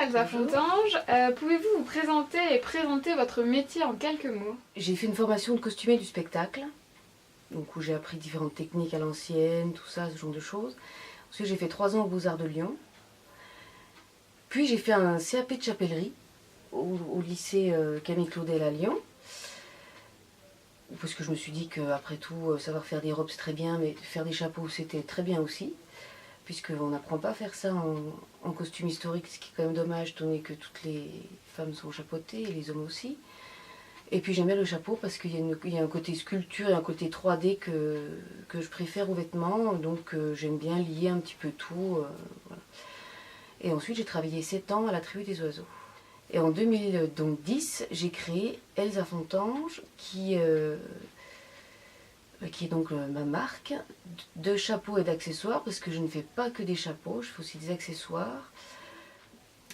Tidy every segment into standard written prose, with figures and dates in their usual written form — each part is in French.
Elsa Fontange. Pouvez-vous vous présenter et présenter votre métier en quelques mots? J'ai fait une formation de costumier du spectacle, donc où j'ai appris différentes techniques à l'ancienne, tout ça, ce genre de choses. Ensuite, j'ai fait 3 ans aux Beaux-Arts de Lyon. Puis j'ai fait un CAP de chapellerie au lycée Camille Claudel à Lyon. Parce que je me suis dit qu'après tout, savoir faire des robes c'est très bien, mais faire des chapeaux c'était très bien aussi. Puisqu'on n'apprend pas à faire ça en costume historique, ce qui est quand même dommage, étant donné que toutes les femmes sont chapeautées, et les hommes aussi. Et puis j'aime bien le chapeau parce qu'il y a un côté sculpture et un côté 3D que je préfère aux vêtements, donc j'aime bien lier un petit peu tout. Voilà. Et ensuite j'ai travaillé 7 ans à la Tribu des Oiseaux. Et en 2010, j'ai créé Elsa Fontange, qui est donc ma marque de chapeaux et d'accessoires, parce que je ne fais pas que des chapeaux, je fais aussi des accessoires.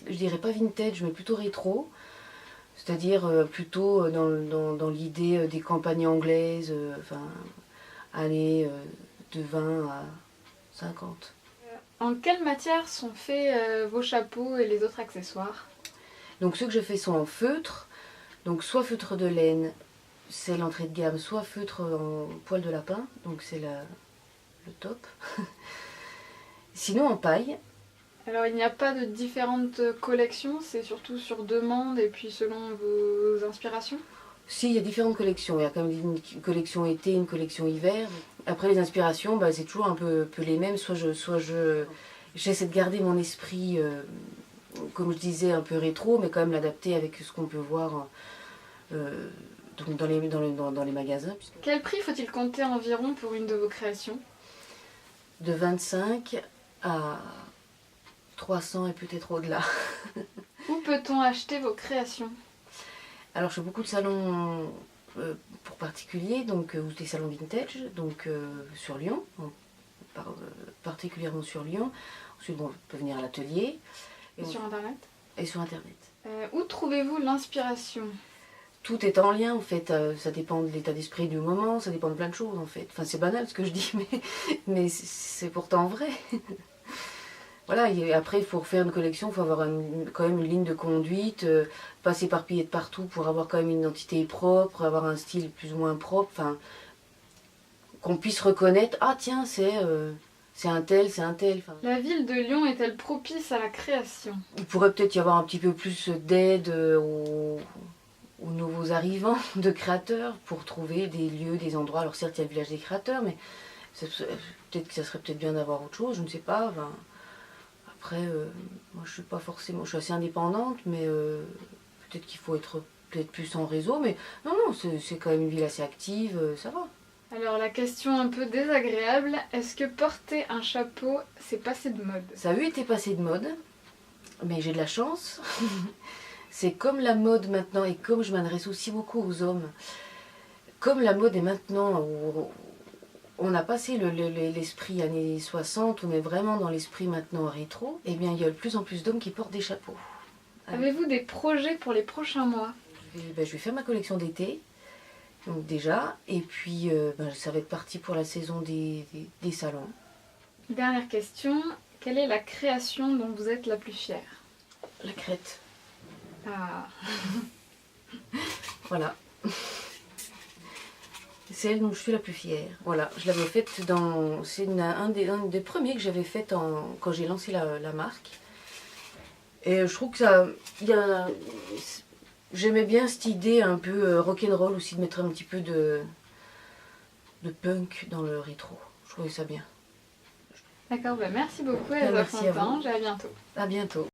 Je dirais pas vintage, mais plutôt rétro, c'est-à-dire plutôt dans l'idée des campagnes anglaises, enfin, années de 20 à 50. En quelle matière sont faits vos chapeaux et les autres accessoires? Donc ceux que je fais sont en feutre, donc soit feutre de laine, c'est l'entrée de gamme, soit feutre en poil de lapin, donc c'est le top. Sinon en paille. Alors il n'y a pas de différentes collections, c'est surtout sur demande et puis selon vos inspirations? Si, il y a différentes collections, il y a quand même une collection été, une collection hiver. Après les inspirations, c'est toujours un peu les mêmes, j'essaie de garder mon esprit, comme je disais, un peu rétro, mais quand même l'adapter avec ce qu'on peut voir donc dans les magasins. Quel prix faut-il compter environ pour une de vos créations? De 25 à 300 et peut-être au-delà. Où peut-on acheter vos créations? Alors je fais beaucoup de salons pour particuliers, donc ou des salons vintage, donc sur Lyon, particulièrement sur Lyon. Ensuite, bon, on peut venir à l'atelier. Et sur internet? Et sur internet. Où trouvez-vous l'inspiration? Tout est en lien en fait, ça dépend de l'état d'esprit du moment, ça dépend de plein de choses en fait. Enfin c'est banal ce que je dis, mais c'est pourtant vrai. Voilà, et après il faut refaire une collection, il faut avoir quand même une ligne de conduite, pas s'éparpiller de partout pour avoir quand même une identité propre, avoir un style plus ou moins propre, enfin qu'on puisse reconnaître, ah tiens c'est un tel, c'est un tel. Enfin, La ville de Lyon est-elle propice à la création? il pourrait peut-être y avoir un petit peu plus d'aide aux nouveaux arrivants de créateurs pour trouver des lieux, des endroits. Alors certes il y a le village des créateurs, mais peut-être que ça serait peut-être bien d'avoir autre chose, je ne sais pas. Enfin, après, moi je suis pas forcément, je suis assez indépendante, mais peut-être qu'il faut être peut-être plus en réseau, mais non, c'est quand même une ville assez active, ça va. Alors la question un peu désagréable, est-ce que porter un chapeau, c'est passé de mode? Ça a eu été passé de mode, mais j'ai de la chance. C'est comme la mode maintenant, et comme je m'adresse aussi beaucoup aux hommes, comme la mode est maintenant, où on a passé l'esprit années 60, on est vraiment dans l'esprit maintenant rétro, et bien il y a de plus en plus d'hommes qui portent des chapeaux. Avez-vous des projets pour les prochains mois? Je vais faire ma collection d'été, donc déjà, et puis ça va être parti pour la saison des salons. Dernière question, quelle est la création dont vous êtes la plus fière? La crête. Ah. Voilà. C'est elle dont je suis la plus fière. Voilà, je l'avais faite c'est un des premiers que j'avais fait quand j'ai lancé la marque. Et je trouve que j'aimais bien cette idée un peu rock'n'roll aussi, de mettre un petit peu de punk dans le rétro. Je trouvais ça bien. D'accord, merci beaucoup Elsa Fontange et à bientôt. À bientôt.